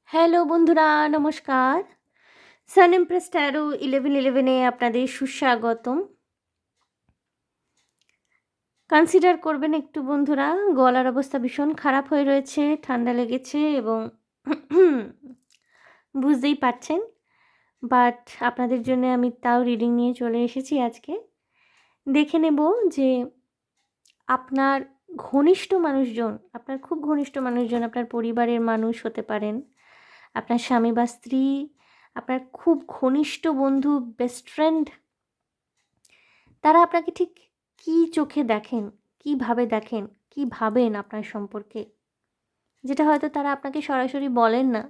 Hello বন্ধুরা, নমস্কার। সান Impress taro 1111-এ আপনাদের সুস্বাগতম। কনসিডার করবেন একটু বন্ধুরা, গলার অবস্থা ভীষণ খারাপ হয়ে রয়েছে, ঠান্ডা লেগেছে এবং বুঝতেই পারছেন। বাট আপনাদের জন্যে আমি তাও রিডিং নিয়ে চলে এসেছি আজকে। দেখে নেব যে আপনার ঘনিষ্ঠ মানুষজন, আপনার খুব ঘনিষ্ঠ মানুষজন, আপনার পরিবারের মানুষ হতে পারেন, আপনার স্বামী বা স্ত্রী, আপনার খুব ঘনিষ্ঠ বন্ধু, বেস্ট ফ্রেন্ড, তারা আপনাকে ঠিক কী চোখে দেখেন, কীভাবে দেখেন, কী ভাবেন আপনার সম্পর্কে, যেটা হয়তো তারা আপনাকে সরাসরি বলেন না।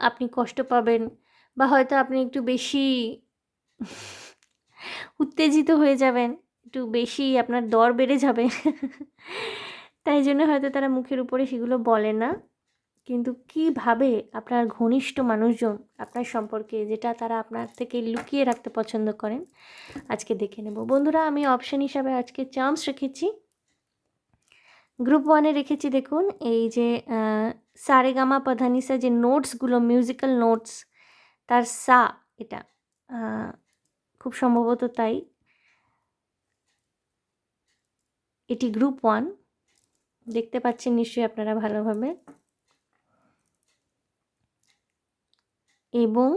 আপনি কষ্ট পাবেন বা হয়তো আপনি একটু বেশি উত্তেজিত হয়ে যাবেন, একটু বেশি আপনার দর বেড়ে যাবে। তাই জন্য হয়তো তারা মুখের উপরে সেগুলো বলে না, কিন্তু কীভাবে আপনার ঘনিষ্ঠ মানুষজন আপনার সম্পর্কে, যেটা তারা আপনার থেকে লুকিয়ে রাখতে পছন্দ করেন, আজকে দেখে নেব বন্ধুরা। আমি অপশান হিসাবে আজকে চার্মস রেখেছি, গ্রুপ 1-এ রেখেছি। দেখুন এই যে সারেগামা পাধানিসা যে নোটসগুলো, মিউজিক্যাল নোটস, তার সা, এটা খুব সম্ভবত তাই। এটি গ্রুপ 1, দেখতে পাচ্ছেন নিশ্চয়ই আপনারা ভালোভাবে। এবং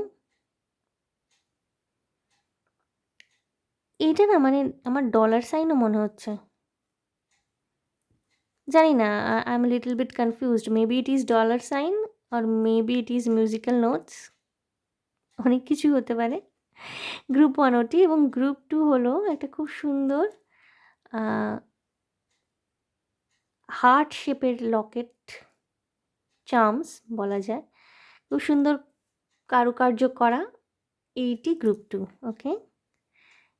এইটা না, মানে আমার ডলার সাইনও মনে হচ্ছে, জানি না, I am little bit confused. Maybe it is dollar sign আর maybe it is musical notes, অনেক কিছুই হতে পারে। গ্রুপ 1 ওটি, এবং গ্রুপ 2 হলো একটা খুব সুন্দর হার্ট শেপের লকেট, চার্মস বলা যায়, খুব সুন্দর কারুকার্য করা। এইটি গ্রুপ 2। ওকে,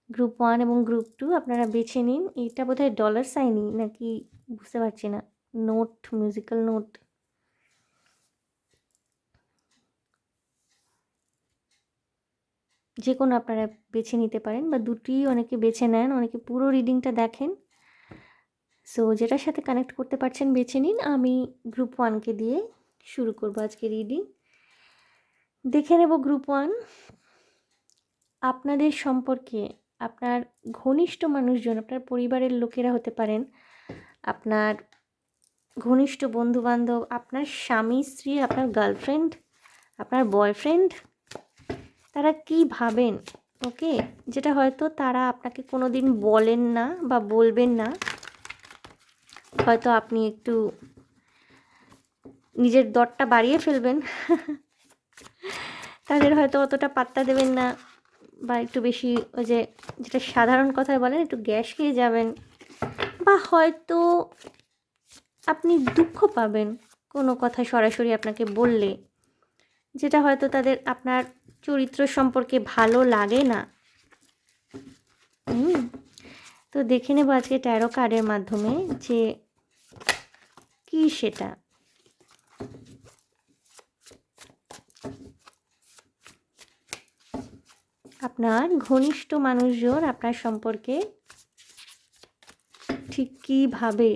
গ্রুপ 1 এবং গ্রুপ 2 আপনারা বেছে নিন। এইটা বোধহয় ডলার সাইনই নাকি বুঝতে পারছি না, নোট, মিউজিক্যাল নোট। যে কোনো আপনারা বেছে নিতে পারেন, বা দুটি অনেকে বেছে নেন, অনেকে পুরো রিডিংটা দেখেন। সো যেটার সাথে কানেক্ট করতে পারছেন বেছে নিন। আমি গ্রুপ 1কে দিয়ে শুরু করব আজকে রিডিং। দেখে নেব গ্রুপ 1, আপনাদের সম্পর্কে আপনার ঘনিষ্ঠ মানুষজন, আপনার পরিবারের লোকেরা হতে পারেন, আপনার ঘনিষ্ঠ বন্ধুবান্ধব, আপনার স্বামী স্ত্রী, আপনার গার্লফ্রেন্ড, আপনার বয়ফ্রেন্ড, তারা কী ভাবেন। ওকে, যেটা হয়তো তারা আপনাকে কোনো দিন বলেন না বা বলবেন না। হয়তো আপনি একটু নিজের দরটা বাড়িয়ে ফেলবেন, তাদের হয়তো অতটা পাত্তা দেবেন না, বা একটু বেশি ওই যে যেটা সাধারণ কথায় বলেন একটু গ্যাস খেয়ে যাবেন, বা হয়তো আপনি দুঃখ পাবেন কোনো কথা সরাসরি আপনাকে বললে, যেটা হয়তো তাদের আপনার চরিত্র সম্পর্কে ভালো লাগে না। তো দেখে নেব আজকে ট্যারো কার্ডের মাধ্যমে যে কী সেটা। আপনার ঘনিষ্ঠ মানুষজন আপনার সম্পর্কে ঠিক কীভাবে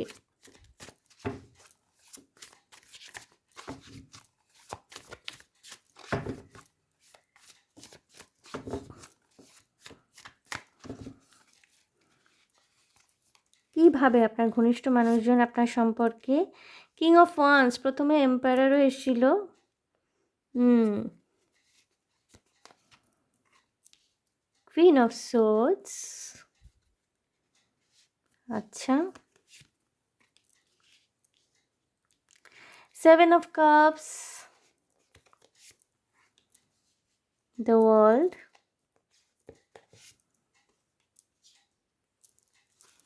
আপনার ঘনিষ্ঠ মানুষজন আপনার সম্পর্কে। কিং অফ ওয়ান্স, প্রথমে এম্পায়ারও এসেছিল। কুইন অফ সোর্ডস, আচ্ছা, 7 of cups, the world,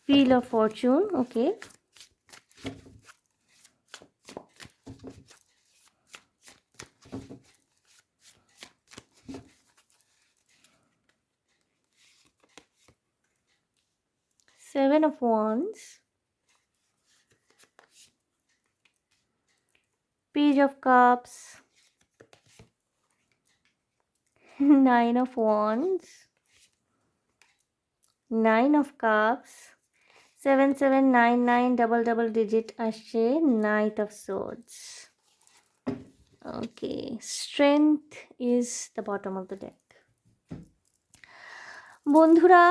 wheel of fortune. Okay, Seven of Wands, Page of Cups, Nine of Wands, Nine of Cups, 7799 double digit আসছে, Knight of Swords. Okay, strength is the bottom of the deck. বন্ধুরা,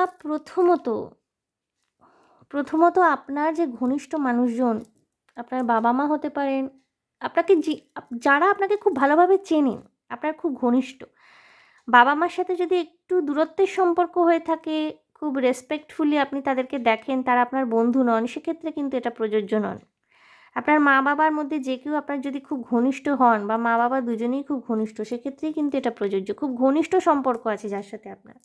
প্রথমত আপনার যে ঘনিষ্ঠ মানুষজন, আপনার বাবা মা হতে পারেন, আপনাকে যারা আপনাকে খুব ভালোভাবে চেনেন, আপনার খুব ঘনিষ্ঠ বাবা মার সাথে যদি একটু দূরত্বের সম্পর্ক হয়ে থাকে, খুব রেসপেক্টফুলি আপনি তাদেরকে দেখেন, তারা আপনার বন্ধু নন, সেক্ষেত্রে কিন্তু এটা প্রযোজ্য নন। আপনার মা বাবার মধ্যে যে কেউ আপনার যদি খুব ঘনিষ্ঠ হন, বা মা বাবা দুজনেই খুব ঘনিষ্ঠ, সেক্ষেত্রেই কিন্তু এটা প্রযোজ্য। খুব ঘনিষ্ঠ সম্পর্ক আছে যার সাথে আপনার,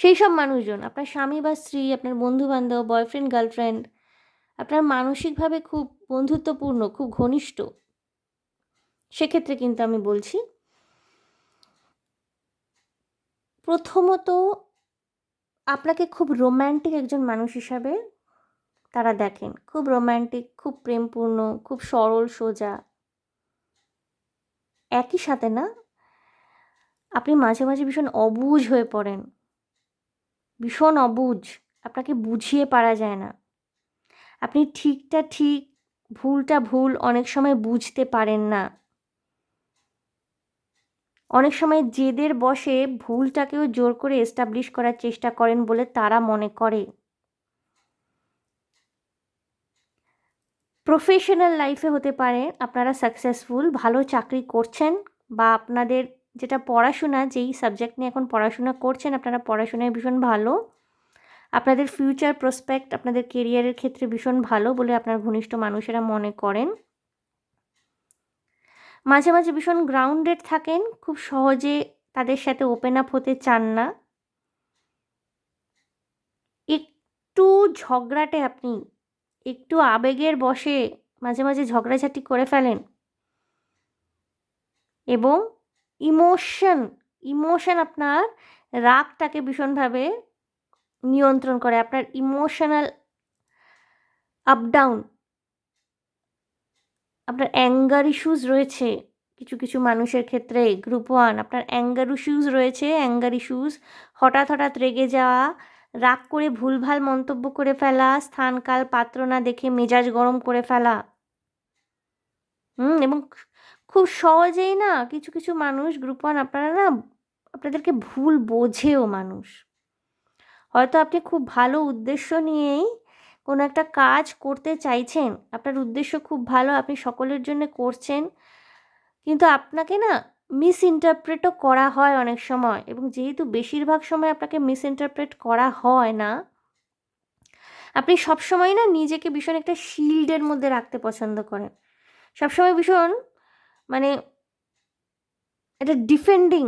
সেই সব মানুষজন, আপনার স্বামী বা স্ত্রী, আপনার বন্ধুবান্ধব, বয়ফ্রেন্ড গার্লফ্রেন্ড, আপনার মানসিকভাবে খুব বন্ধুত্বপূর্ণ, খুব ঘনিষ্ঠ, সেক্ষেত্রে কিন্তু আমি বলছি প্রথমত আপনাকে খুব রোম্যান্টিক একজন মানুষ হিসাবে তারা দেখেন। খুব রোম্যান্টিক, খুব প্রেমপূর্ণ, খুব সরল সোজা। একই সাথে না, আপনি মাঝে মাঝে ভীষণ অবুঝ হয়ে পড়েন, ভীষণ অবুঝ, আপনাকে বুঝিয়ে পারা যায় না। আপনি ঠিকটা ঠিক, ভুলটা ভুল অনেক সময় বুঝতে পারেন না। অনেক সময় জেদের বশে ভুলটাকেও জোর করে এস্টাবলিশ করার চেষ্টা করেন বলে তারা মনে করে। প্রফেশনাল লাইফে হতে পারে আপনারা সাকসেসফুল, ভালো চাকরি করছেন, বা আপনাদের যেটা পড়াশোনা, যেই সাবজেক্ট নিয়ে এখন পড়াশোনা করছেন, আপনারা পড়াশোনায় ভীষণ ভালো, আপনাদের ফিউচার প্রসপেক্ট, আপনাদের কেরিয়ারের ক্ষেত্রে ভীষণ ভালো বলে আপনার ঘনিষ্ঠ মানুষেরা মনে করেন। মাঝে মাঝে ভীষণ গ্রাউন্ডেড থাকেন, খুব সহজে তাদের সাথে ওপেন আপ হতে চান না। একটু ঝগড়াটে আপনি, একটু আবেগের বশে মাঝে মাঝে ঝগড়াঝাটি করে ফেলেন, এবং ইমোশন আপনার রাগটাকে ভীষণভাবে নিয়ন্ত্রণ করে। আপনার ইমোশনাল আপ ডাউন, আপনার অ্যাঙ্গার ইস্যুস রয়েছে কিছু কিছু মানুষের ক্ষেত্রে। গ্রুপ 1, আপনার অ্যাঙ্গার ইস্যুস রয়েছে। অ্যাঙ্গার ইস্যুস, হঠাৎ হঠাৎ রেগে যাওয়া, রাগ করে ভুলভাল মন্তব্য করে ফেলা, স্থান কাল পাত্র না দেখে মেজাজ গরম করে ফেলা। এবং খুব সহজেই না কিছু কিছু মানুষ, গ্রুপ 1 আপনারা না, আপনাদেরকে ভুল বোঝেও মানুষ। হয়তো আপনি খুব ভালো উদ্দেশ্য নিয়েই কোনো একটা কাজ করতে চাইছেন, আপনার উদ্দেশ্য খুব ভালো, আপনি সকলের জন্য করছেন, কিন্তু আপনাকে না মিস ইন্টারপ্রেটও করা হয় অনেক সময়। এবং যেহেতু বেশিরভাগ সময় আপনাকে মিস ইন্টারপ্রেট করা হয় না, আপনি সবসময় না নিজেকে ভীষণ একটা শিল্ডের মধ্যে রাখতে পছন্দ করেন, সবসময় ভীষণ মানে এটা ডিফেন্ডিং।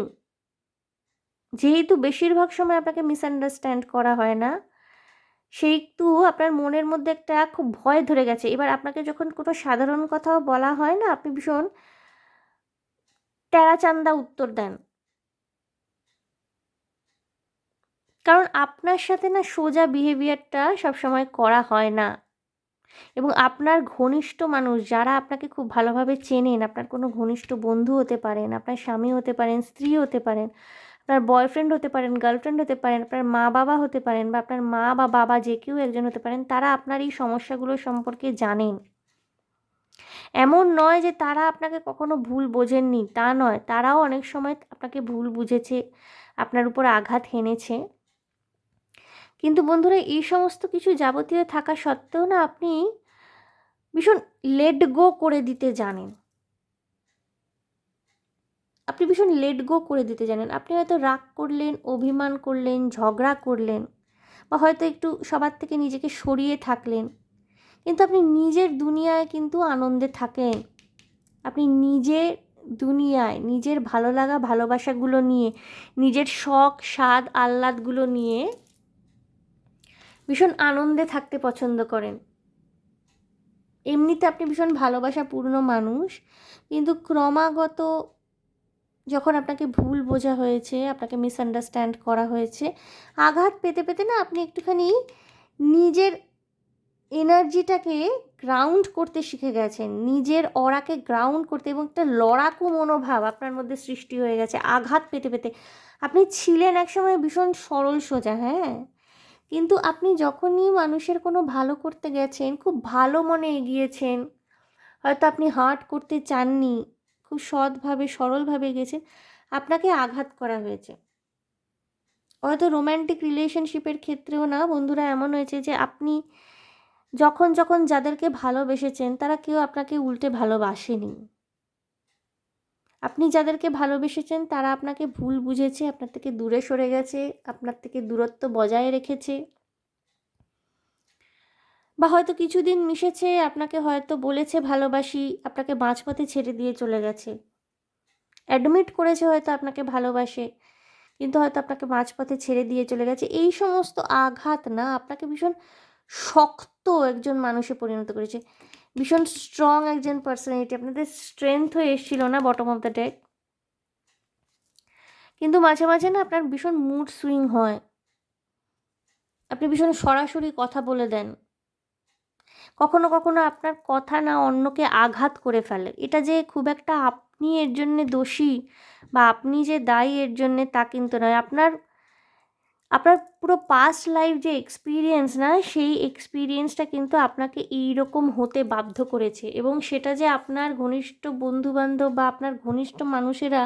যেহেতু বেশিরভাগ সময় আপনাকে মিসআন্ডারস্ট্যান্ড করা হয় না, সেহেতু আপনার মনের মধ্যে একটা খুব ভয় ধরে গেছে। এবার আপনাকে যখন কোনো সাধারণ কথাও বলা হয় না, আপনি ভীষণ টেরাচান্দা উত্তর দেন, কারণ আপনার সাথে না সোজা বিহেভিয়ারটা সবসময় করা হয় না। এবং আপনার ঘনিষ্ঠ মানুষ যারা আপনাকে খুব ভালোভাবে চেনেন, আপনার কোনো ঘনিষ্ঠ বন্ধু হতে পারেন, আপনার স্বামী হতে পারেন, স্ত্রী হতে পারেন, আপনার বয়ফ্রেন্ড হতে পারেন, গার্লফ্রেন্ড হতে পারেন, আপনার মা বাবা হতে পারেন, বা আপনার মা বা বাবা যে কেউ একজন হতে পারেন, তারা আপনার এই সমস্যাগুলো সম্পর্কে জানেন। এমন নয় যে তারা আপনাকে কখনো ভুল বোঝেননি, তা নয়, তারাও অনেক সময় আপনাকে ভুল বুঝেছে, আপনার উপর আঘাত হেনেছে। কিন্তু বন্ধুরা, এই সমস্ত কিছু যাবতীয় থাকা সত্ত্বেও না আপনি ভীষণ লেট গো করে দিতে জানেন। আপনি ভীষণ লেট গো করে দিতে জানেন। আপনি হয়তো রাগ করলেন, অভিমান করলেন, ঝগড়া করলেন, বা হয়তো একটু সবার থেকে নিজেকে সরিয়ে থাকলেন, কিন্তু আপনি নিজের দুনিয়ায় কিন্তু আনন্দে থাকেন। আপনি নিজের দুনিয়ায় নিজের ভালো লাগা ভালোবাসাগুলো নিয়ে, নিজের শখ স্বাদ আহ্লাদগুলো নিয়ে ভীষণ আনন্দে থাকতে পছন্দ করেন। এমনিতে আপনি ভীষণ ভালোবাসাপূর্ণ মানুষ, কিন্তু ক্রমাগত যখন আপনাকে ভুল বোঝা হয়েছে, আপনাকে মিসআন্ডারস্ট্যান্ড করা হয়েছে, আঘাত পেতে পেতে না আপনি একটুখানি নিজের এনার্জিটাকে গ্রাউন্ড করতে শিখে গেছেন, নিজের অরাকে গ্রাউন্ড করতে, এবং একটা লড়াকু মনোভাব আপনার মধ্যে সৃষ্টি হয়ে গেছে আঘাত পেতে পেতে। আপনি ছিলেন একসময় ভীষণ সরল সোজা, হ্যাঁ, কিন্তু আপনি যখনই মানুষের কোনো ভালো করতে গেছেন, খুব ভালো মনে এগিয়েছেন, হয়তো আপনি হার্ট করতে চাননি, খুব সৎভাবে সরলভাবে গেছে, আপনাকে আঘাত করা হয়েছে। হয়তো রোম্যান্টিক রিলেশনশিপের ক্ষেত্রেও না বন্ধুরা এমন হয়েছে যে আপনি যখন যখন যাদেরকে ভালোবেসেছেন তারা কেউ আপনাকে উল্টে ভালোবাসেনি। আপনি যাদেরকে ভালোবেসেছেন তারা আপনাকে ভুল বুঝেছে, আপনার থেকে দূরে সরে গেছে, আপনার থেকে দূরত্ব বজায় রেখেছে, বা হয়তো কিছুদিন মিশেছে, আপনাকে হয়তো বলেছে ভালোবাসি, আপনাকে মাঝপথে ছেড়ে দিয়ে চলে গেছে। অ্যাডমিট করেছে হয়তো আপনাকে ভালোবাসে, কিন্তু হয়তো আপনাকে মাঝপথে ছেড়ে দিয়ে চলে গেছে। এই সমস্ত আঘাত না আপনাকে ভীষণ শক্ত একজন মানুষে পরিণত করেছে, ভীষণ স্ট্রং একজন পার্সোনালিটি, আপনাদের স্ট্রেংথ হয়ে এসেছিল না বটম অফ দ্য ডেক। কিন্তু মাঝে মাঝে না আপনার ভীষণ মুড সুইং হয়, আপনি ভীষণ সরাসরি কথা বলে দেন, কখনো কখনো আপনার কথা না অন্যকে আঘাত করে ফেলে। এটা যে খুব একটা আপনি এর জন্যে দোষী বা আপনি যে দায়ী এর জন্যে তা কিন্তু নয়। আপনার পুরো পাস্ট লাইফ যে এক্সপিরিয়েন্স না, সেই এক্সপিরিয়েন্সটা কিন্তু আপনাকে এইরকম হতে বাধ্য করেছে, এবং সেটা যে আপনার ঘনিষ্ঠ বন্ধুবান্ধব বা আপনার ঘনিষ্ঠ মানুষেরা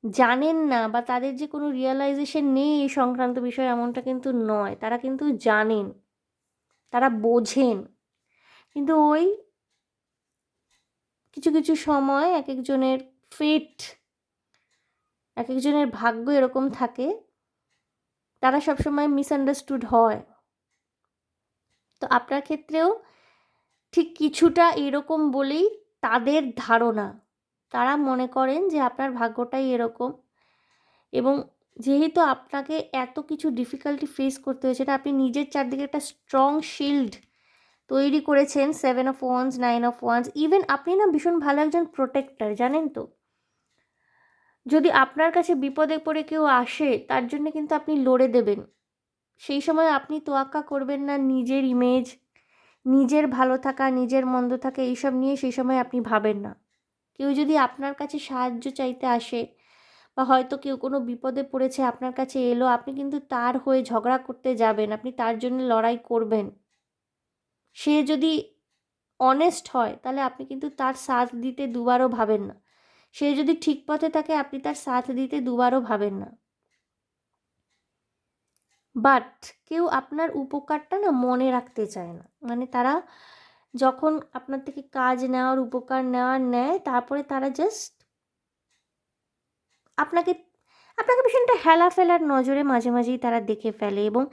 জানেন না বা তাদের যে কোনো রিয়েলাইজেশন নেই এই সংক্রান্ত বিষয়ে, এমনটা কিন্তু নয়। তারা কিন্তু জানেন, তারা বোঝেন, কিন্তু ওই কিছু কিছু সময় এক একজনের ফেট, এক একজনের ভাগ্য এরকম থাকে, তারা সবসময় মিসআন্ডারস্টুড হয়। তো আপনার ক্ষেত্রেও ঠিক কিছুটা এরকম বলেই তাদের ধারণা, তারা মনে করেন যে আপনার ভাগ্যটাই এরকম, এবং যেহেতু আপনাকে এত কিছু ডিফিকাল্টি ফেস করতে হয়েছে, এটা আপনি নিজের চারদিকে একটা স্ট্রং শিল্ড তৈরি করেছেন, 7 of wands, 9 of wands. Even আপনি না ভীষণ ভালো একজন প্রোটেক্টর, জানেন তো। যদি আপনার কাছে বিপদে পড়ে কেউ আসে, তার জন্য কিন্তু আপনি লড়ে দেবেন। সেই সময় আপনি তোয়াক্কা করবেন না নিজের ইমেজ, নিজের ভালো থাকা, নিজের মন্দ থাকা এইসব নিয়ে সেই সময় আপনি ভাবেন না। কেউ যদি আপনার কাছে সাহায্য চাইতে আসে, বা হয়তো কেউ কোনো বিপদে পড়েছে আপনার কাছে এলো, আপনি কিন্তু তার হয়ে ঝগড়া করতে যাবেন, আপনি তার জন্য লড়াই করবেন। সে যদি অনেস্ট হয় তাহলে আপনি কিন্তু তার সাথ দিতে দুবারও ভাবেন না। সে যদি ঠিক পথে থাকে আপনি তার সাথ দিতে দুবারও ভাবেন না। বাট কেউ আপনার উপকারটা না মনে রাখতে চায় না। মানে তারা যখন আপনার থেকে কাজ নেওয়ার, উপকার নেওয়ার নেয়, তারপরে তারা জাস্ট আপনাকে আপনাকে ভীষণটা হেলা ফেলার নজরে মাঝে মাঝেই তারা দেখে ফেলে, এবং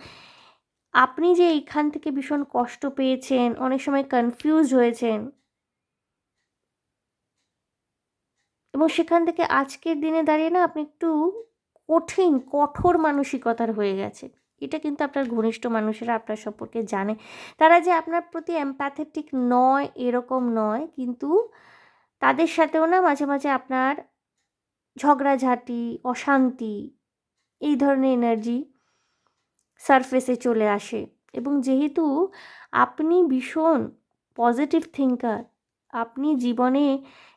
আপনি যে এইখান থেকে ভীষণ কষ্ট পেয়েছেন, অনেক সময় কনফিউজ হয়েছেন, এবং সেখান থেকে আজকের দিনে দাঁড়িয়ে না আপনি একটু কঠোর মানসিকতার হয়ে গেছে। এটা কিন্তু আপনার ঘনিষ্ঠ মানুষেরা আপনার সম্পর্কে জানে। তারা যে আপনার প্রতি এমপ্যাথেটিক নয় এরকম নয়, কিন্তু তাদের সাথেও না মাঝে মাঝে আপনার ঝগড়াঝাঁটি, অশান্তি, এই ধরনের এনার্জি সারফেসে চলে আসে। এবং যেহেতু আপনি ভীষণ পজিটিভ থিঙ্কার, আপনি জীবনে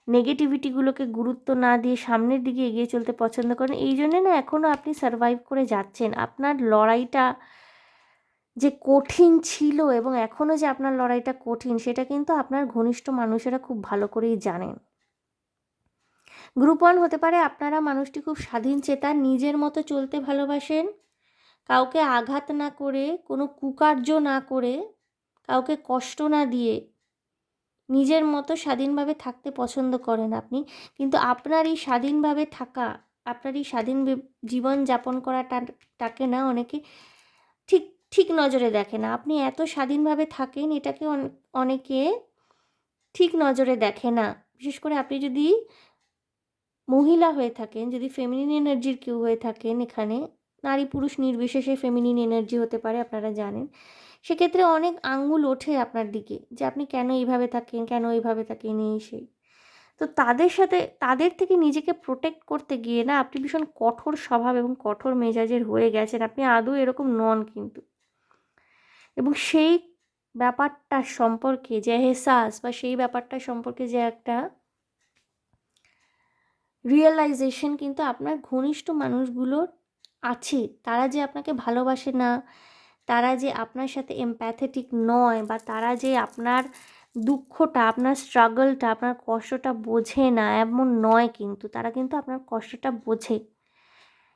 নেগেটিভিটিগুলোকে গুরুত্ব না দিয়ে সামনের দিকে এগিয়ে চলতে পছন্দ করেন, এই জন্যে না এখনও আপনি সারভাইভ করে যাচ্ছেন। আপনার লড়াইটা যে কঠিন ছিল এবং এখনও যে আপনার লড়াইটা কঠিন, সেটা কিন্তু আপনার ঘনিষ্ঠ মানুষেরা খুব ভালো করেই জানেন। গ্রুপ 1 হতে পারে আপনারা মানুষটি খুব স্বাধীন চেতা, নিজের মতো চলতে ভালোবাসেন, কাউকে আঘাত না করে, কোনো কুকার্য না করে, কাউকে কষ্ট না দিয়ে নিজের মতো স্বাধীনভাবে থাকতে পছন্দ করেন আপনি। কিন্তু আপনার এই স্বাধীনভাবে থাকা, আপনার এই স্বাধীন জীবন যাপন করাটাকে না অনেকে ঠিক ঠিক নজরে দেখে না। আপনি এত স্বাধীনভাবে থাকেন, এটাকে অনেকে ঠিক নজরে দেখে না। বিশেষ করে আপনি যদি মহিলা হয়ে থাকেন, যদি ফেমিনিন এনার্জির কেউ হয়ে থাকেন, এখানে নারী পুরুষ নির্বিশেষে ফেমিনিন এনার্জি হতে পারে, আপনারা জানেন, সেক্ষেত্রে অনেক আঙ্গুল ওঠে আপনার দিকে যে আপনি কেন এইভাবে থাকেন, কেন এইভাবে থাকেন, এই সেই। তো তাদের থেকে নিজেকে প্রোটেক্ট করতে গিয়ে না আপনি ভীষণ কঠোর স্বভাব এবং কঠোর মেজাজের হয়ে গেছেন। আপনি আদৌ এরকম নন কিন্তু। এবং সেই ব্যাপারটা সম্পর্কে যে এহসাস বা সেই ব্যাপারটা সম্পর্কে যে একটা রিয়েলাইজেশন কিন্তু আপনার ঘনিষ্ঠ মানুষগুলোর আছে। তারা যে আপনাকে ভালোবাসে না, তারা যে আপনার সাথে এমপ্যাথেটিক নয়, বা তারা যে আপনার দুঃখটা, আপনার স্ট্রাগলটা, আপনার কষ্টটা বোঝে না এমন নয়, কিন্তু তারা কিন্তু আপনার কষ্টটা বোঝে।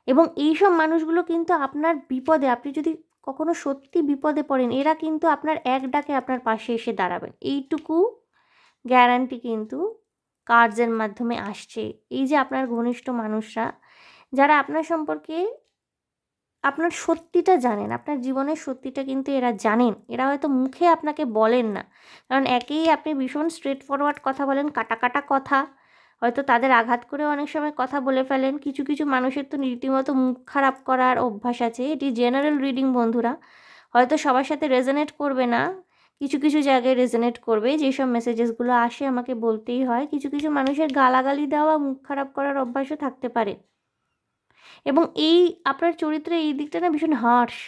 এবং এইসব মানুষগুলো কিন্তু আপনার বিপদে, আপনি যদি কখনো সত্যি বিপদে পড়েন, এরা কিন্তু আপনার এক ডাকে আপনার পাশে এসে দাঁড়াবেন, এইটুকু গ্যারান্টি কিন্তু কার্ডসের মাধ্যমে আসছে। এই যে আপনার ঘনিষ্ঠ মানুষরা, যারা আপনার সম্পর্কে আপনার সত্যিটা জানেন, আপনার জীবনের সত্যিটা কিন্তু এরা জানেন। এরা হয়তো মুখে আপনাকে বলেন না, কারণ একেই আপনি ভীষণ স্ট্রেট ফরওয়ার্ড কথা বলেন, কাটা কাটা কথা, হয়তো তাদের আঘাত করেও অনেক সময় কথা বলে ফেলেন। কিছু কিছু মানুষের তো রীতিমতো মুখ খারাপ করার অভ্যাস আছে। এটি জেনারেল রিডিং বন্ধুরা, হয়তো সবার সাথে রেজোনেট করবে না, কিছু কিছু জায়গায় রেজোনেট করবে। যেসব মেসেজেসগুলো আসে আমাকে বলতেই হয়, কিছু কিছু মানুষের গালাগালি দেওয়া, মুখ খারাপ করার অভ্যাসও থাকতে পারে। এবং এই আপনার চরিত্রের এই দিকটা না ভীষণ হার্শ,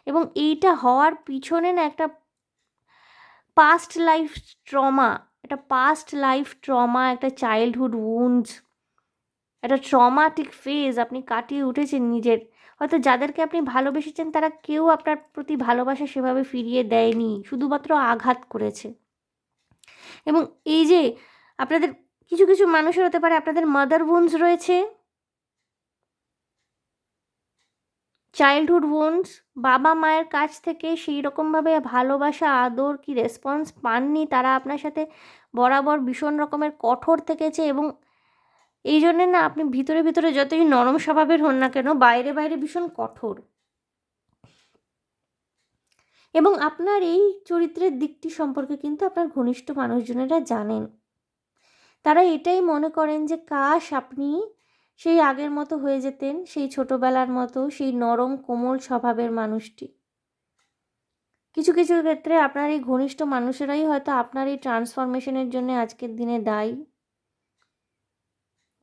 এবং এইটা হওয়ার পিছনে না একটা পাস্ট লাইফ ট্রমা, একটা চাইল্ডহুড উন্ডস, একটা ট্রমাটিক ফেজ আপনি কাটিয়ে উঠেছেন নিজের। হয়তো যাদেরকে আপনি ভালোবেসেছেন তারা কেউ আপনার প্রতি ভালোবাসা সেভাবে ফিরিয়ে দেয়নি, শুধুমাত্র আঘাত করেছে। এবং এই যে আপনাদের কিছু কিছু মানুষের হতে পারে আপনাদের মাদার উন্ডস রয়েছে, চাইল্ডহুড উন্ডস, বাবা মায়ের কাছ থেকে সেই রকমভাবে ভালোবাসা, আদর কি রেসপন্স পাননি, তারা আপনার সাথে বরাবর ভীষণ রকমের কঠোর থেকেছে। এবং এই জন্যে না আপনি ভিতরে ভিতরে যতই নরম স্বভাবের হন না কেন, বাইরে বাইরে ভীষণ কঠোর। এবং আপনার এই চরিত্রের দিকটি সম্পর্কে কিন্তু আপনার ঘনিষ্ঠ মানুষজনেরা জানেন। তারা এটাই মনে করেন যে কাশ আপনি সেই আগের মতো হয়ে যেতেন, সেই ছোটোবেলার মতো, সেই নরম কোমল স্বভাবের মানুষটি। কিছু কিছু ক্ষেত্রে আপনার এই ঘনিষ্ঠ মানুষেরাই হয়তো আপনার এই ট্রান্সফরমেশনের জন্য আজকের দিনে দায়ী।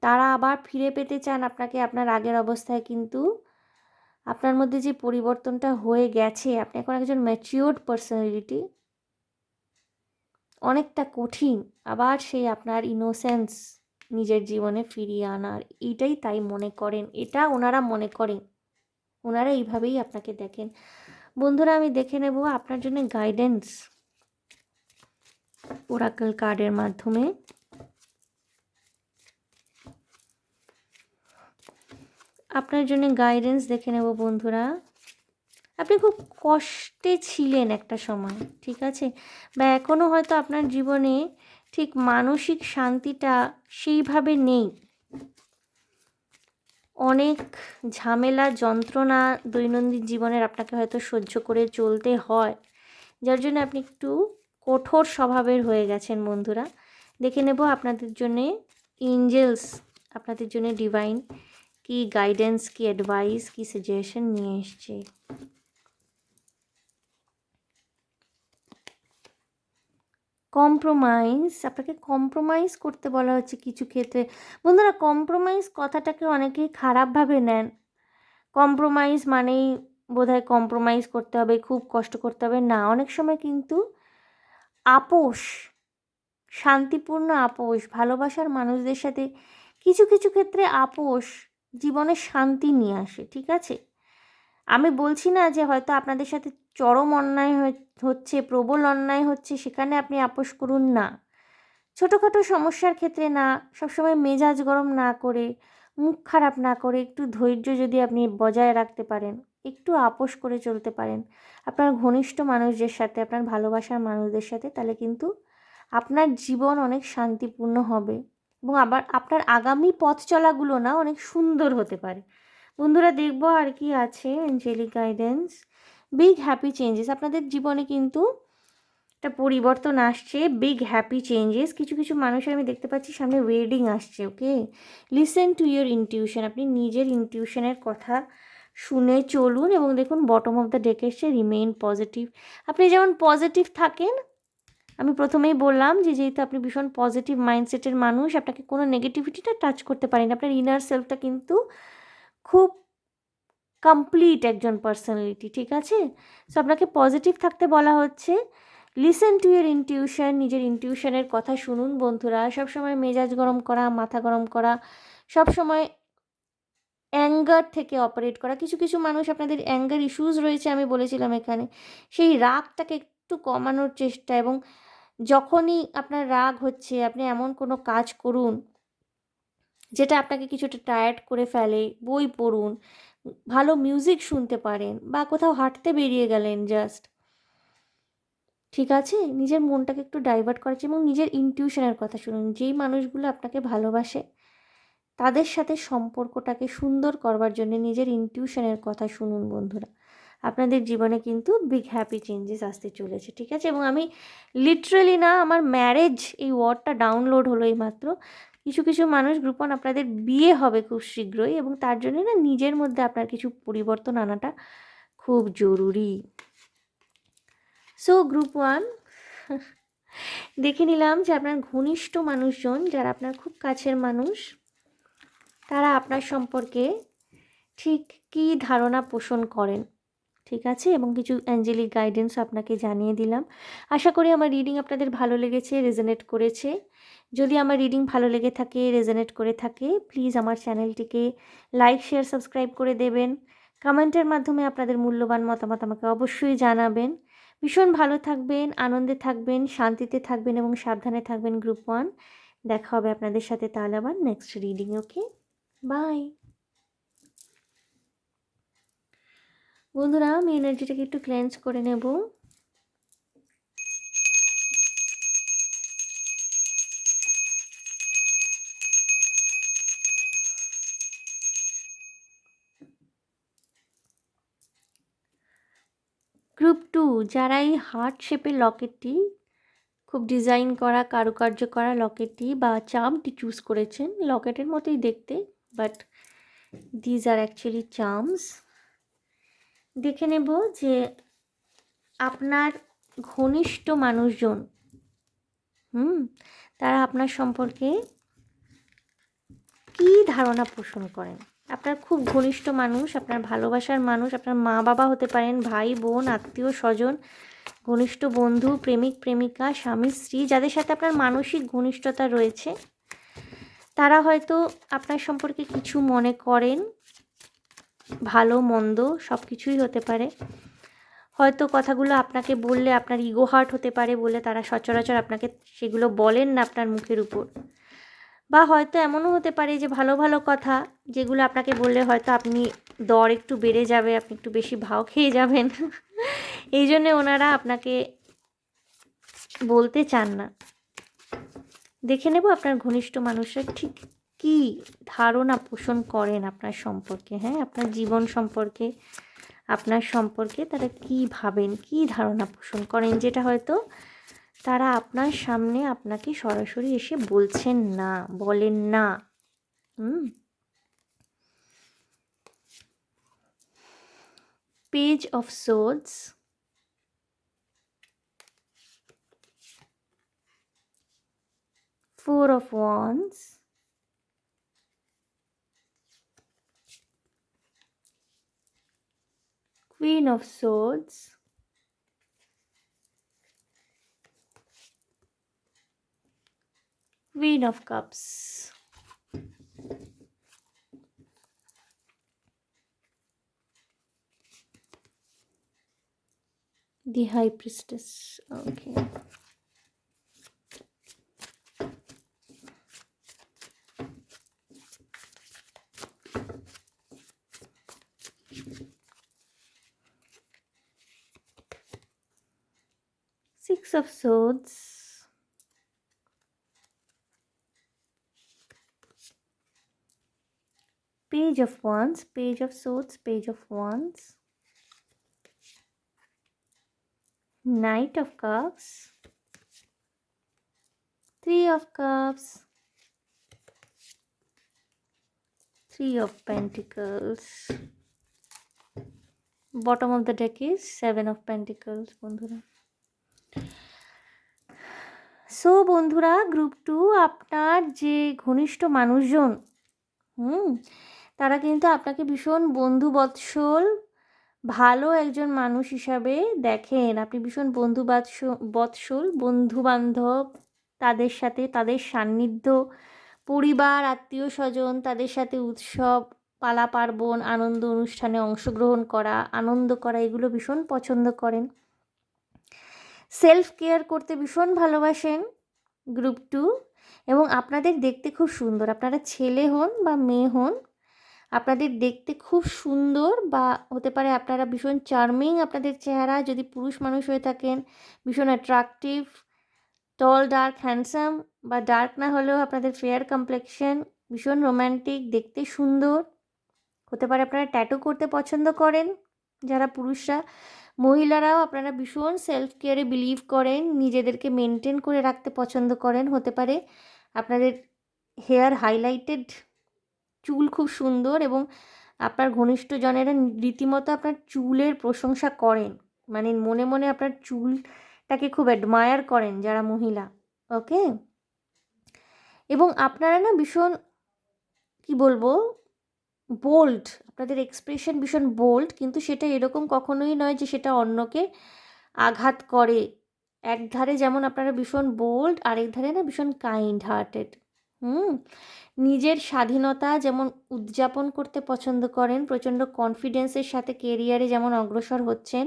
তারা আবার ফিরে পেতে চান আপনাকে আপনার আগের অবস্থায়, কিন্তু আপনার মধ্যে যে পরিবর্তনটা হয়ে গেছে, আপনি এখন একজন ম্যাচিওরড পার্সোনালিটি, অনেকটা কঠিন আবার সেই আপনার ইনোসেন্স নিজের জীবনে ফিরিয়ে আনার। এইটাই তাই মনে করেন, এটা ওনারা মনে করেন, ওনারা এইভাবেই আপনাকে দেখেন। বন্ধুরা, আমি দেখে নেব আপনার জন্য গাইডেন্স ওরাকল কার্ডের মাধ্যমে। আপনার জন্য গাইডেন্স দেখে নেব বন্ধুরা। আপনি খুব কষ্টে ছিলেন একটা সময়, ঠিক আছে, বা এখনও হয়তো আপনার জীবনে ঠিক মানসিক শান্তিটা সেইভাবে নেই। অনেক ঝামেলা, যন্ত্রণা দৈনন্দিন জীবনের আপনাকে হয়তো সহ্য করে চলতে হয়, যার জন্য আপনি একটু কঠোর স্বভাবের হয়ে গেছেন। বন্ধুরা, দেখে নেব আপনাদের জন্যে এঞ্জেলস, আপনাদের জন্য ডিভাইন কি গাইডেন্স, কি অ্যাডভাইস, কি সাজেশন নিয়ে এসছে। কম্প্রোমাইজ, আপনাকে কম্প্রোমাইজ করতে বলা হচ্ছে কিছু ক্ষেত্রে। বন্ধুরা, কম্প্রোমাইজ কথাটাকে অনেকেই খারাপভাবে নেন। কম্প্রোমাইজ মানেই বোধহয় কম্প্রোমাইজ করতে হবে, খুব কষ্ট করতে হবে, না। অনেক সময় কিন্তু আপোষ, শান্তিপূর্ণ আপোষ, ভালোবাসার মানুষদের সাথে কিছু কিছু ক্ষেত্রে আপোষ জীবনে শান্তি নিয়ে আসে, ঠিক আছে। আমি বলছি না যে হয়তো আপনাদের সাথে চরম অন্যায় হচ্ছে, প্রবল অন্যায় হচ্ছে, সেখানে আপনি আপোষ করুন না। ছোটোখাটো সমস্যার ক্ষেত্রে না, সবসময় মেজাজ গরম না করে, মুখ খারাপ না করে, একটু ধৈর্য যদি আপনি বজায় রাখতে পারেন, একটু আপোষ করে চলতে পারেন আপনার ঘনিষ্ঠ মানুষদের সাথে, আপনার ভালোবাসার মানুষদের সাথে, তাহলে কিন্তু আপনার জীবন অনেক শান্তিপূর্ণ হবে, এবং আবার আপনার আগামী পথ চলাগুলো না অনেক সুন্দর হতে পারে। বন্ধুরা, দেখবো আর কি আছে angelic guidance. Big happy changes, আপনাদের জীবনে কিন্তু একটা পরিবর্তন আসছে, বিগ হ্যাপি চেঞ্জেস। কিছু কিছু মানুষের আমি দেখতে পাচ্ছি সামনে ওয়েডিং আসছে। ওকে, লিসেন টু ইয়োর ইনটিউশন, আপনি নিজের ইনটিউশনের কথা শুনে চলুন। এবং দেখুন বটম অফ দ্য ডেক এসছে রিমেইন পজিটিভ। আপনি যেমন পজিটিভ থাকেন, আমি প্রথমেই বললাম যে যেহেতু আপনি ভীষণ পজিটিভ মাইন্ডসেটের মানুষ, আপনাকে কোনো নেগেটিভিটিটা টাচ করতে পারেন। আপনার ইনার সেলফটা কিন্তু খুব কমপ্লিট একজন পার্সোনালিটি, ঠিক আছে। সো আপনাকে পজিটিভ থাকতে বলা হচ্ছে। লিসেন টু ইয়োর ইনটিউশন, নিজের ইনটিউশনের কথা শুনুন বন্ধুরা। সবসময় মেজাজ গরম করা, মাথা গরম করা, সবসময় অ্যাঙ্গার থেকে অপারেট করা, কিছু কিছু মানুষ আপনাদের অ্যাঙ্গার ইস্যুস রয়েছে, আমি বলেছিলাম এখানে, সেই রাগটাকে একটু কমানোর চেষ্টা, এবং যখনই আপনার রাগ হচ্ছে, আপনি এমন কোনো কাজ করুন যেটা আপনাকে কিছুটা টায়ার্ড করে ফেলে। বই পড়ুন, ভালো মিউজিক শুনতে পারেন, বা কোথাও হাঁটতে বেরিয়ে গেলেন জাস্ট, ঠিক আছে? নিজের মনটাকে একটু ডাইভার্ট করার জন্য এবং নিজের ইনটিউশনের কথা শুনুন। যেই মানুষগুলো আপনাকে ভালোবাসে তাদের সাথে সম্পর্কটাকে সুন্দর করবার জন্য নিজের ইনটিউশনের কথা শুনুন বন্ধুরা। আপনাদের জীবনে কিন্তু বিগ হ্যাপি চেঞ্জেস আসতে চলেছে, ঠিক আছে? এবং আমি লিটারালি না, আমার ম্যারেজ এই ওয়ার্ডটা ডাউনলোড হলো এইমাত্র। কিছু কিছু মানুষ গ্রুপ ওয়ান, আপনাদের বিয়ে হবে খুব শীঘ্রই, এবং তার জন্য না নিজের মধ্যে আপনার কিছু পরিবর্তন আনাটা খুব জরুরি। সো গ্রুপ ওয়ান, দেখে নিলাম যে আপনার ঘনিষ্ঠ মানুষজন, যারা আপনার খুব কাছের মানুষ, তারা আপনার সম্পর্কে ঠিক কী ধারণা পোষণ করেন, ঠিক আছে? এবং কিছু অ্যাঞ্জেলিক গাইডেন্স আপনাকে জানিয়ে দিলাম। আশা করি আমার রিডিং আপনাদের ভালো লেগেছে, রেজোনেট করেছে। যদি আমার রিডিং ভালো লেগে থাকে, রেজোনেট করে থাকে, প্লিজ আমার চ্যানেলটিকে লাইক, শেয়ার, সাবস্ক্রাইব করে দেবেন। কমেন্টের মাধ্যমে আপনাদের মূল্যবান মতামত আমাকে অবশ্যই জানাবেন। ভীষণ ভালো থাকবেন, আনন্দে থাকবেন, শান্তিতে থাকবেন এবং সাবধানে থাকবেন গ্রুপ ওয়ান। দেখা হবে আপনাদের সাথে তাহলে আবার নেক্সট রিডিং। ওকে, বাই বন্ধুরা। আমি এনার্জিটাকে একটু ক্লেন্স করে নেব। গ্রুপ টু, যারা এই হার্ট শেপের লকেটটি, খুব ডিজাইন করা, কারুকার্য করা লকেটটি বা চার্মটি চুজ করেছেন, লকেটের মতোই দেখতে, but these are actually charms. দেখে নেব যে আপনার ঘনিষ্ঠ মানুষজন, তারা আপনার সম্পর্কে কী ধারণা পোষণ করেন। আপনার খুব ঘনিষ্ঠ মানুষ, আপনার ভালোবাসার মানুষ, আপনার মা বাবা হতে পারেন, ভাই বোন, আত্মীয় স্বজন, ঘনিষ্ঠ বন্ধু, প্রেমিক প্রেমিকা, স্বামী স্ত্রী, যাদের সাথে আপনার মানসিক ঘনিষ্ঠতা রয়েছে, তারা হয়তো আপনার সম্পর্কে কিছু মনে করেন, ভালো মন্দ সব কিছুই হতে পারে। হয়তো কথাগুলো আপনাকে বললে আপনার ইগো হার্ট হতে পারে বলে তারা সচরাচর আপনাকে সেগুলো বলেন না আপনার মুখের উপর। বা হয়তো এমনও হতে পারে যে ভালো ভালো কথা যেগুলো আপনাকে বললে হয়তো আপনি দর একটু বেড়ে যাবে, আপনি একটু বেশি ভাও খেয়ে যাবেন, এই জন্যে ওনারা আপনাকে বলতে চান না। দেখে নেব আপনার ঘনিষ্ঠ মানুষরা ঠিক কী ধারণা পোষণ করেন আপনার সম্পর্কে, হ্যাঁ, আপনার জীবন সম্পর্কে, আপনার সম্পর্কে তারা কী ভাবেন, কী ধারণা পোষণ করেন, যেটা হয়তো তারা আপনার সামনে আপনাকে সরাসরি এসে বলছেন না, বলেন না। Page of swords, Four of Wands, Queen of Swords, Queen of Cups, the High Priestess. Okay. Six of Swords, Page of Wands, Page of Swords, Page of Wands, Knight of Cups, Three of Cups, Three of Pentacles. Bottom of the deck is Seven of Pentacles বন্ধুরা। So বন্ধুরা, group two, আপনার যে ঘনিষ্ঠ মানুষজন, তারা কিন্তু আপনাকে ভীষণ বন্ধুবৎসল, ভালো একজন মানুষ হিসাবে দেখেন। আপনি ভীষণ বৎসল, বন্ধুবান্ধব, তাদের সাথে তাদের সান্নিধ্য, পরিবার, আত্মীয় স্বজন, তাদের সাথে উৎসব, পালা পার্বণ, আনন্দ অনুষ্ঠানে অংশগ্রহণ করা, আনন্দ করা, এগুলো ভীষণ পছন্দ করেন। সেলফ কেয়ার করতে ভীষণ ভালোবাসেন গ্রুপ 2, এবং আপনাদের দেখতে খুব সুন্দর। আপনারা ছেলে হন বা মেয়ে হন, আপনাদের দেখতে খুব সুন্দর, বা হতে পারে আপনারা ভীষণ চার্মিং, আপনাদের চেহারা যদি পুরুষ মানুষ হয়ে থাকেন ভীষণ অ্যাট্রাকটিভ, টল, ডার্ক, হ্যান্ডসাম, বা ডার্ক না হলেও আপনাদের ফেয়ার কমপ্লেক্সন, ভীষণ রোম্যান্টিক, দেখতে সুন্দর। হতে পারে আপনারা ট্যাটু করতে পছন্দ করেন যারা পুরুষরা। মহিলারাও আপনারা ভীষণ সেলফ কেয়ারে বিলিভ করেন, নিজেদেরকে মেনটেন করে রাখতে পছন্দ করেন। হতে পারে আপনাদের হেয়ার হাইলাইটেড, চুল খুব সুন্দর, এবং আপনার ঘনিষ্ঠজনেরা রীতিমতো আপনার চুলের প্রশংসা করেন, মানে মনে মনে আপনার চুলটাকে খুব অ্যাডমায়ার করেন যারা মহিলা। ওকে, এবং আপনারা না ভীষণ, কি বলবো, বোল্ড, আপনাদের এক্সপ্রেশন ভীষণ বোল্ড, কিন্তু সেটা এরকম কখনোই নয় যে সেটা অন্যকে আঘাত করে। একধারে যেমন আপনারা ভীষণ বোল্ড, আরেক ধারে না ভীষণ কাইন্ড হার্টেড। নিজের স্বাধীনতা যেমন উদযাপন করতে পছন্দ করেন, প্রচণ্ড কনফিডেন্সের সাথে কেরিয়ারে যেমন অগ্রসর হচ্ছেন,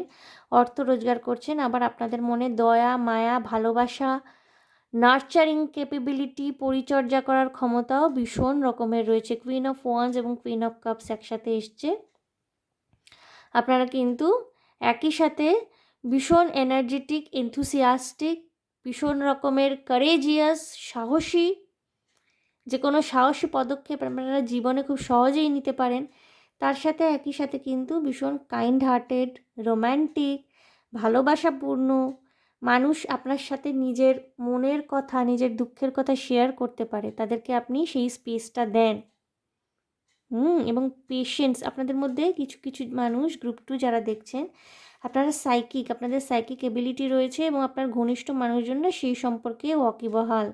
অর্থ রোজগার করছেন, আবার আপনাদের মনে দয়া, মায়া, ভালোবাসা, নার্চারিং ক্যাপেবিলিটি, পরিচর্যা করার ক্ষমতাও ভীষণ রকমের রয়েছে। কুইন অফ ওয়ান্স এবং কুইন অফ কাপস একসাথে এসছে। আপনারা কিন্তু একই সাথে ভীষণ এনার্জেটিক, এনথুসিয়াস্টিক, ভীষণ রকমের কারেজিয়াস, সাহসী, যে কোনো সাহসী পদক্ষেপ আপনারা জীবনে খুব সহজেই নিতে পারেন। তার সাথে একই সাথে কিন্তু ভীষণ কাইন্ড হার্টেড, রোম্যান্টিক, ভালোবাসাপূর্ণ, মানুষ আপনার সাথে নিজের মনের কথা, নিজের দুঃখের কথা শেয়ার করতে পারে, তাদেরকে আপনি সেই স্পেসটা দেন। এবং পেশেন্স, আপনাদের মধ্যে কিছু কিছু মানুষ গ্রুপ 2 যারা দেখছেন, আপনারা সাইকিক, আপনাদের সাইকিক এবিলিটি রয়েছে, এবং আপনার ঘনিষ্ঠ মানুষজন না সেই সম্পর্কে ওয়াকিবহাল।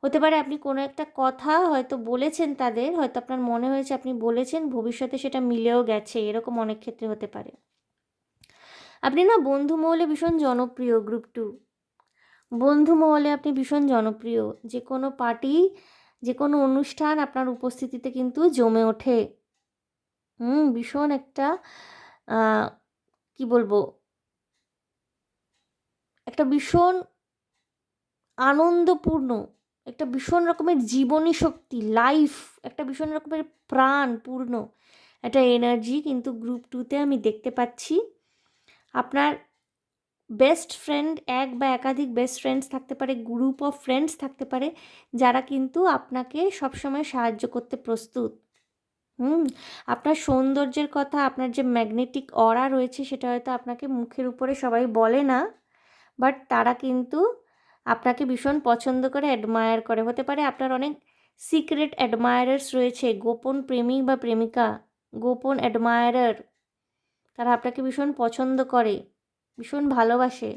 হতে পারে আপনি কোনো একটা কথা হয়তো বলেছেন তাদের, হয়তো আপনার মনে হয়েছে আপনি বলেছেন, ভবিষ্যতে সেটা মিলেও গেছে, এরকম অনেক ক্ষেত্রে হতে পারে। আপনি না বন্ধু মহলে ভীষণ জনপ্রিয় গ্রুপ 2, বন্ধু মহলে আপনি ভীষণ জনপ্রিয়। যে কোনো পার্টি, যে কোনো অনুষ্ঠান আপনার উপস্থিতিতে কিন্তু জমে ওঠে। ভীষণ একটা কি বলবো, একটা ভীষণ আনন্দপূর্ণ, একটা ভীষণ রকমের জীবনী শক্তি, লাইফ, একটা ভীষণ রকমের প্রাণপূর্ণ একটা এনার্জি কিন্তু গ্রুপ 2তে আমি দেখতে পাচ্ছি। আপনার বেস্ট ফ্রেন্ড, এক বা একাধিক বেস্ট ফ্রেন্ডস থাকতে পারে, গ্রুপ অফ ফ্রেন্ডস থাকতে পারে, যারা কিন্তু আপনাকে সবসময় সাহায্য করতে প্রস্তুত। আপনার সৌন্দর্যের কথা, আপনার যে ম্যাগনেটিক অরা রয়েছে সেটা হয়তো আপনাকে মুখের উপরে সবাই বলে না, বাট তারা কিন্তু আপনাকে ভীষণ পছন্দ করে, অ্যাডমায়ার করে। হতে পারে আপনার অনেক সিক্রেট অ্যাডমায়ারার্স রয়েছে, গোপন প্রেমিক বা প্রেমিকা, গোপন অ্যাডমায়ারার, তারা আপনাকে ভীষণ পছন্দ করে, ভীষণ ভালোবাসে।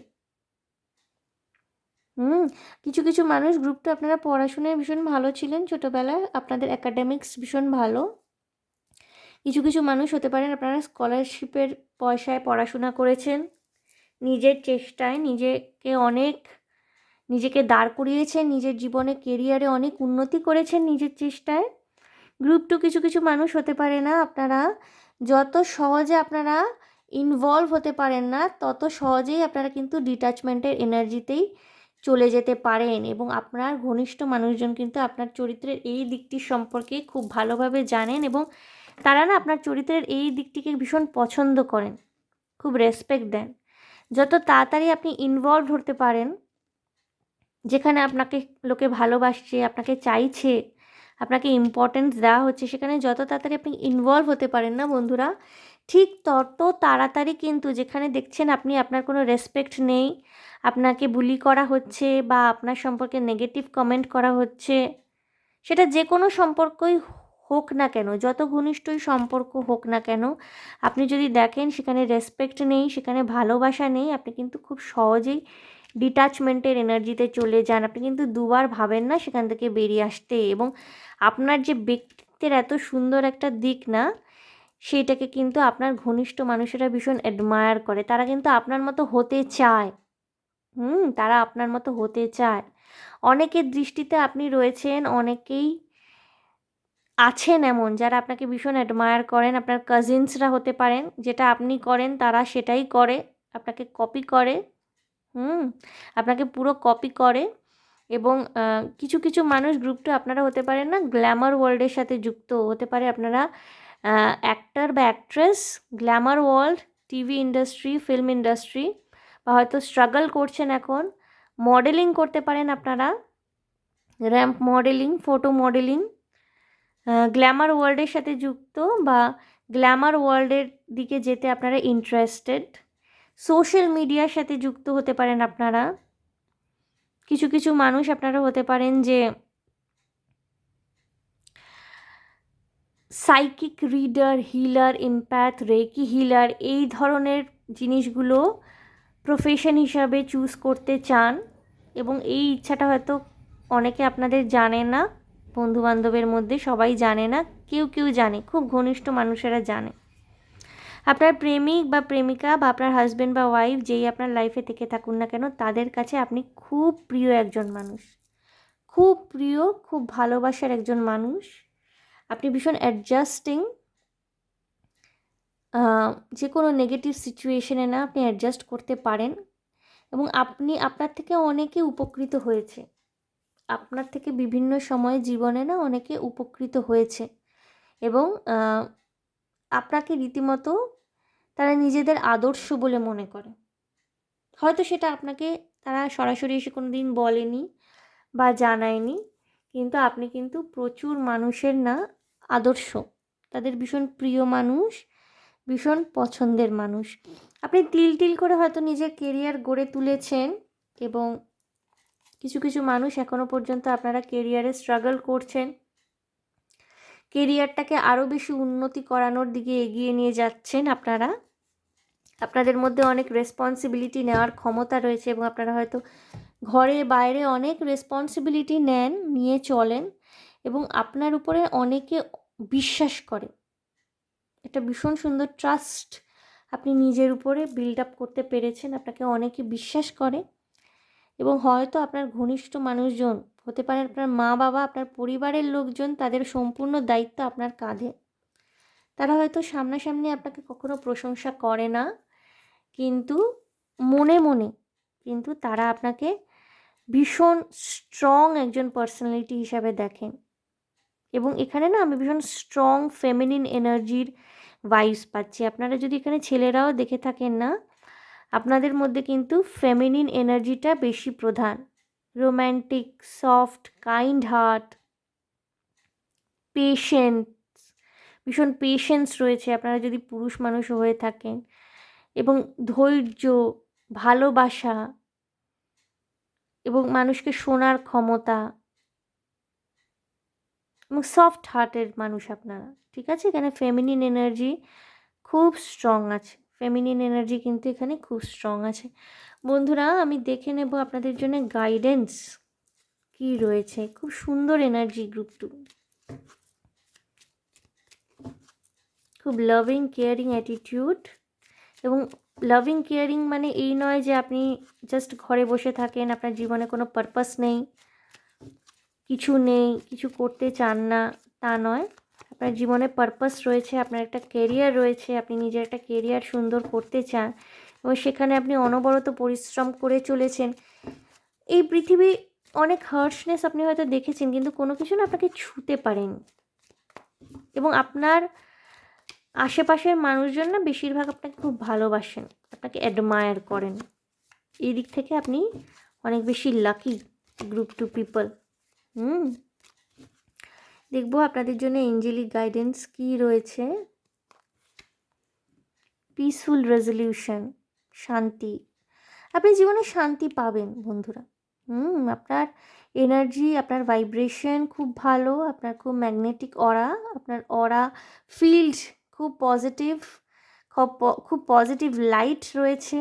কিছু কিছু মানুষ গ্রুপটা, আপনারা পড়াশোনায় ভীষণ ভালো ছিলেন ছোটোবেলায়, আপনাদের অ্যাকাডেমিক্স ভীষণ ভালো। কিছু কিছু মানুষ হতে পারেন আপনারা স্কলারশিপের পয়সায় পড়াশোনা করেছেন, নিজের চেষ্টায় নিজেকে দাঁড় করিয়েছেন, নিজের জীবনে কেরিয়ারে অনেক উন্নতি করেছেন নিজের চেষ্টায়। গ্রুপ 2 কিছু কিছু মানুষ হতে পারে না, আপনারা যত সহজে আপনারা ইনভলভ হতে পারেন না, তত সহজেই আপনারা কিন্তু ডিট্যাচমেন্টের এনার্জিতেই চলে যেতে পারেন, এবং আপনার ঘনিষ্ঠ মানুষজন কিন্তু আপনার চরিত্রের এই দিকটি সম্পর্কে খুব ভালোভাবে জানেন, এবং তারা না আপনার চরিত্রের এই দিকটিকে ভীষণ পছন্দ করেন, খুব রেসপেক্ট দেন। যত তাড়াতাড়ি আপনি ইনভলভ হতে পারেন, যেখানে আপনাকে লোকে ভালোবাসছে, আপনাকে চাইছে, আপনাকে ইম্পর্টেন্স দেওয়া হচ্ছে, সেখানে যত তাড়াতাড়ি আপনি ইনভলভ হতে পারেন না বন্ধুরা, ঠিক তত তাড়াতাড়ি কিন্তু যেখানে দেখছেন আপনি, আপনার কোনো রেসপেক্ট নেই, আপনাকে বুলি করা হচ্ছে, বা আপনার সম্পর্কে নেগেটিভ কমেন্ট করা হচ্ছে, সেটা যে কোনো সম্পর্কই হোক না কেন, যত ঘনিষ্ঠই সম্পর্ক হোক না কেন, আপনি যদি দেখেন সেখানে রেসপেক্ট নেই, সেখানে ভালোবাসা নেই, আপনি কিন্তু খুব সহজেই ডিট্যাচমেন্টের এনার্জিতে চলে যান। আপনি কিন্তু দুবার ভাবেন না সেখান থেকে বেরিয়ে আসতে, এবং আপনার যে ব্যক্তিত্বের এত সুন্দর একটা দিক না, সেইটাকে কিন্তু আপনার ঘনিষ্ঠ মানুষেরা ভীষণ অ্যাডমায়ার করে, তারা কিন্তু আপনার মতো হতে চায়। তারা আপনার মতো হতে চায়। অনেকের দৃষ্টিতে আপনি রয়েছেন, অনেকেই আছেন এমন যারা আপনাকে ভীষণ অ্যাডমায়ার করেন। আপনার কাজিনসরা হতে পারেন, যেটা আপনি করেন তারা সেটাই করে, আপনাকে কপি করে। আপনাকে পুরো কপি করে। এবং কিছু কিছু মানুষ গ্রুপ টু আপনারা হতে পারেন না গ্ল্যামার ওয়ার্ল্ডের সাথে যুক্ত হতে পারে, আপনারা অ্যাক্টর বা actress, Glamour world, TV industry, film industry, বা হয়তো স্ট্রাগল করছেন এখন, মডেলিং করতে পারেন আপনারা, ramp modelling, photo modelling, Glamour ওয়ার্ল্ডের সাথে যুক্ত বা গ্ল্যামার ওয়ার্ল্ডের দিকে যেতে আপনারা ইন্টারেস্টেড, সোশ্যাল মিডিয়ার সাথে যুক্ত হতে পারেন আপনারা। কিছু কিছু মানুষ আপনারা হতে পারেন যে psychic reader, healer, empath, reiki healer, এই ধরনের জিনিসগুলো প্রফেশন হিসাবে চুজ করতে চান। এবং এই ইচ্ছাটা হয়তো অনেকে আপনাদের জানে না, বন্ধুবান্ধবের মধ্যে সবাই জানে না, কেউ কেউ জানে, খুব ঘনিষ্ঠ মানুষেরা জানে। আপনার প্রেমিক বা প্রেমিকা বা আপনার হাজব্যান্ড বা ওয়াইফ যেই আপনার লাইফে থেকে থাকুন না কেন, তাদের কাছে আপনি খুব প্রিয় একজন মানুষ, খুব প্রিয়, খুব ভালোবাসার একজন মানুষ। আপনি ভীষণ অ্যাডজাস্টিং, যে কোনো নেগেটিভ সিচুয়েশনে না আপনি অ্যাডজাস্ট করতে পারেন। এবং আপনার থেকে অনেকে উপকৃত হয়েছে, আপনার থেকে বিভিন্ন সময় জীবনে না অনেকে উপকৃত হয়েছে। এবং আপনাকে রীতিমতো তারা নিজেদের আদর্শ বলে মনে করে। হয়তো সেটা আপনাকে তারা সরাসরি এসে কোনো দিন বলেনি বা জানায়নি, কিন্তু আপনি কিন্তু প্রচুর মানুষের না আদর্শ, তাদের ভীষণ প্রিয় মানুষ, ভীষণ পছন্দের মানুষ। আপনি তিল তিল করে হয়তো নিজের কেরিয়ার গড়ে তুলেছেন, এবং কিছু কিছু মানুষ এখনও পর্যন্ত আপনারা কেরিয়ারে স্ট্রাগল করছেন, কেরিয়ারটাকে আরও বেশি উন্নতি করানোর দিকে এগিয়ে নিয়ে যাচ্ছেন আপনারা। আপনাদের মধ্যে অনেক রেসপন্সিবিলিটি নেওয়ার ক্ষমতা রয়েছে, এবং আপনারা হয়তো ঘরে বাইরে অনেক রেসপন্সিবিলিটি নিয়ে চলেন, এবং আপনার উপরে অনেকে বিশ্বাস করে। একটা ভীষণ সুন্দর ট্রাস্ট আপনি নিজের উপরে বিল্ড আপ করতে পেরেছেন, আপনাকে অনেকে বিশ্বাস করে। এবং হয়তো আপনার ঘনিষ্ঠ মানুষজন হতে পারে আপনার মা বাবা, আপনার পরিবারের লোকজন, তাদের সম্পূর্ণ দায়িত্ব আপনার কাঁধে। তারা হয়তো সামনাসামনি আপনাকে কখনো প্রশংসা করে না, কিন্তু মনে মনে কিন্তু তারা আপনাকে ভীষণ স্ট্রং একজন পার্সোনালিটি হিসাবে দেখেন। এবং এখানে না আমি ভীষণ স্ট্রং ফেমিনিন এনার্জির ভাইবস পাচ্ছি। আপনারা যদি এখানে ছেলেরাও দেখে থাকেন না, আপনাদের মধ্যে কিন্তু ফেমিনিন এনার্জিটা বেশি প্রধান। Romantic, soft, kind heart, patience, ভীষণ পেশেন্স রয়েছে আপনারা যদি পুরুষ মানুষ হয়ে থাকেন, এবং ধৈর্য, ভালোবাসা, এবং মানুষকে শোনার ক্ষমতা, এবং সফট হার্টের মানুষ আপনারা। ঠিক আছে, এখানে ফেমিনিন এনার্জি খুব স্ট্রং আছে, ফেমিনিন এনার্জি কিন্তু এখানে খুব স্ট্রং আছে। বন্ধুরা, আমি দেখে নেব আপনাদের জন্য গাইডেন্স কি রয়েছে। খুব সুন্দর এনার্জি গ্রুপ টু, খুব লাভিং কেয়ারিং অ্যাটিটিউড। এবং লাভিং কেয়ারিং মানে এই নয় যে আপনি জাস্ট ঘরে বসে থাকেন, আপনার জীবনে কোনো পারপাস নেই, কিছু করতে চান না, তা নয়। আপনার জীবনে পারপাস রয়েছে, আপনার একটা কেরিয়ার রয়েছে, আপনি নিজের একটা কেরিয়ার সুন্দর করতে চান, এবং সেখানে আপনি অনবরত পরিশ্রম করে চলেছেন। এই পৃথিবী অনেক হার্শনেস আপনি হয়তো দেখেছেন, কিন্তু কোনো কিছু না আপনাকে ছুঁতে পারেনি। এবং আপনার আশেপাশের মানুষজন না বেশিরভাগ আপনাকে খুব ভালোবাসেন, আপনাকে অ্যাডমায়ার করেন। এই দিক থেকে আপনি অনেক বেশি লাকি গ্রুপ টু পিপল। দেখবো আপনাদের জন্য এঞ্জেলিক গাইডেন্স কি রয়েছে। পিসফুল রেজলিউশন, শান্তি। আপনি জীবনে শান্তি পাবেন বন্ধুরা। আপনার এনার্জি, আপনার ভাইব্রেশন খুব ভালো, আপনার খুব ম্যাগনেটিক অরা, আপনার অরা ফিল্ড খুব পজিটিভ, খুব পজিটিভ লাইট রয়েছে।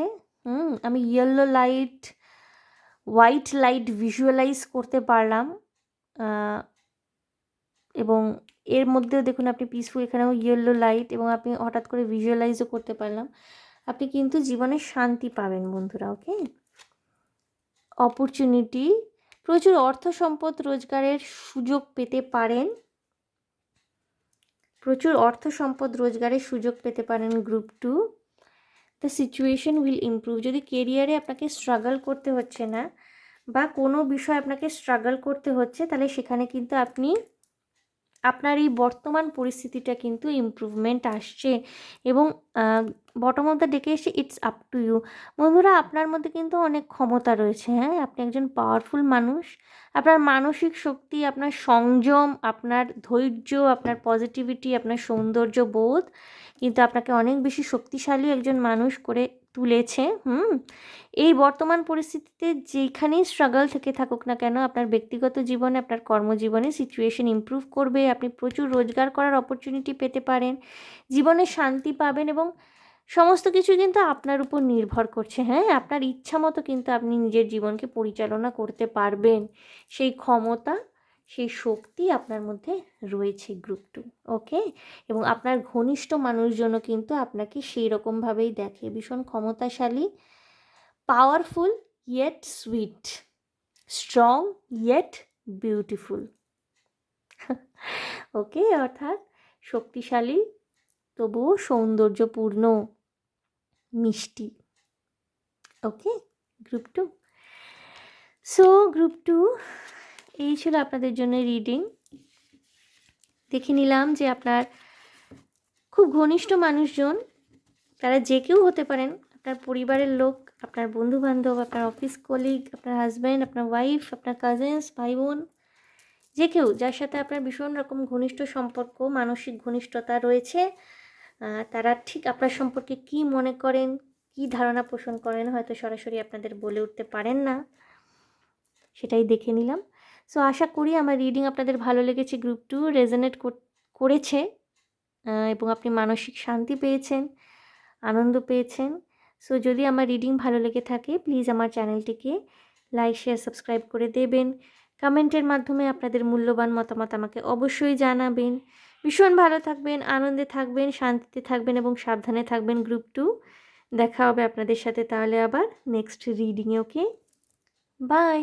আমি yellow light, white light visualize করতে পারলাম, এবং এর মধ্যেও দেখুন আপনি পিসফুল, এখানেও ইয়েলো লাইট, এবং আপনি হঠাৎ করে ভিজুয়ালাইজও করতে পারলাম। আপনি কিন্তু জীবনে শান্তি পাবেন বন্ধুরা। ওকে, অপরচুনিটি, প্রচুর অর্থ সম্পদ রোজগারের সুযোগ পেতে পারেন, প্রচুর অর্থ সম্পদ রোজগারের সুযোগ পেতে পারেন group two. The situation will improve. যদি কেরিয়ারে আপনাকে স্ট্রাগল করতে হচ্ছে না বা কোনো বিষয় আপনাকে স্ট্রাগল করতে হচ্ছে, তাহলে সেখানে কিন্তু আপনি আপনার এই বর্তমান পরিস্থিতিটা কিন্তু ইমপ্রুভমেন্ট আসছে। এবং বটম অফ দ্য ডেকে এসে ইটস আপ টু ইউ। বন্ধুরা, আপনার মধ্যে কিন্তু অনেক ক্ষমতা রয়েছে। হ্যাঁ, আপনি একজন পাওয়ারফুল মানুষ। আপনার মানসিক শক্তি, আপনার সংযম, আপনার ধৈর্য, আপনার পজিটিভিটি, আপনার সৌন্দর্য বোধ কিন্তু আপনাকে অনেক বেশি শক্তিশালী একজন মানুষ করে তুলেছে। এই বর্তমান পরিস্থিতিতে যেখানেই স্ট্রাগল থেকে থাকুক না কেন, আপনার ব্যক্তিগত জীবনে, আপনার কর্মজীবনে সিচুয়েশন ইমপ্রুভ করবে। আপনি প্রচুর রোজগার করার অপরচুনিটি পেতে পারেন, জীবনে শান্তি পাবেন এবং সমস্ত কিছু কিন্তু আপনার উপর নির্ভর করছে। হ্যাঁ, আপনার ইচ্ছা মতো কিন্তু আপনি নিজের জীবনকে পরিচালনা করতে পারবেন। সেই ক্ষমতা, সেই শক্তি আপনার মধ্যে রয়েছে গ্রুপ 2। ওকে, এবং আপনার ঘনিষ্ঠ মানুষজনও কিন্তু আপনাকে সেই রকমভাবেই দেখে, ভীষণ ক্ষমতাশালী, powerful yet sweet, strong yet beautiful. Okay, অর্থাৎ শক্তিশালী তবুও সৌন্দর্যপূর্ণ, মিষ্টি। ওকে, গ্রুপ 2। সো গ্রুপ 2, এই ছিল আপনাদের জন্য রিডিং। দেখে নিলাম যে আপনার খুব ঘনিষ্ঠ মানুষজন, তারা যে কেউ হতে পারেন, আপনার পরিবারের লোক, আপনার বন্ধুবান্ধব, আপনার অফিস কলিগ, আপনার হাজব্যান্ড, আপনার ওয়াইফ, আপনার কাজিনস, ভাই বোন, যে কেউ যার সাথে আপনার ভীষণ রকম ঘনিষ্ঠ সম্পর্ক, মানসিক ঘনিষ্ঠতা রয়েছে, তারা ঠিক আপনার সম্পর্কে কি মনে করেন, কি ধারণা পোষণ করেন, হয়তো সরাসরি আপনাদের বলে উঠতে পারেন না, সেটাই দেখে নিলাম। সো আশা করি আমার রিডিং আপনাদের ভালো লেগেছে, গ্রুপ 2 রেজোনেট করেছে এবং আপনি মানসিক শান্তি পেয়েছেন, আনন্দ পেয়েছেন। সো যদি আমার রিডিং ভালো লেগে থাকে, প্লিজ আমার চ্যানেলটিকে লাইক, শেয়ার, সাবস্ক্রাইব করে দেবেন। কমেন্টের মাধ্যমে আপনাদের মূল্যবান মতামত আমাকে অবশ্যই জানাবেন। ভীষণ ভালো থাকবেন, আনন্দে থাকবেন, শান্তিতে থাকবেন এবং সাবধানে থাকবেন গ্রুপ 2। দেখা হবে আপনাদের সাথে তাহলে আবার নেক্সট রিডিংয়ে। Okay, by.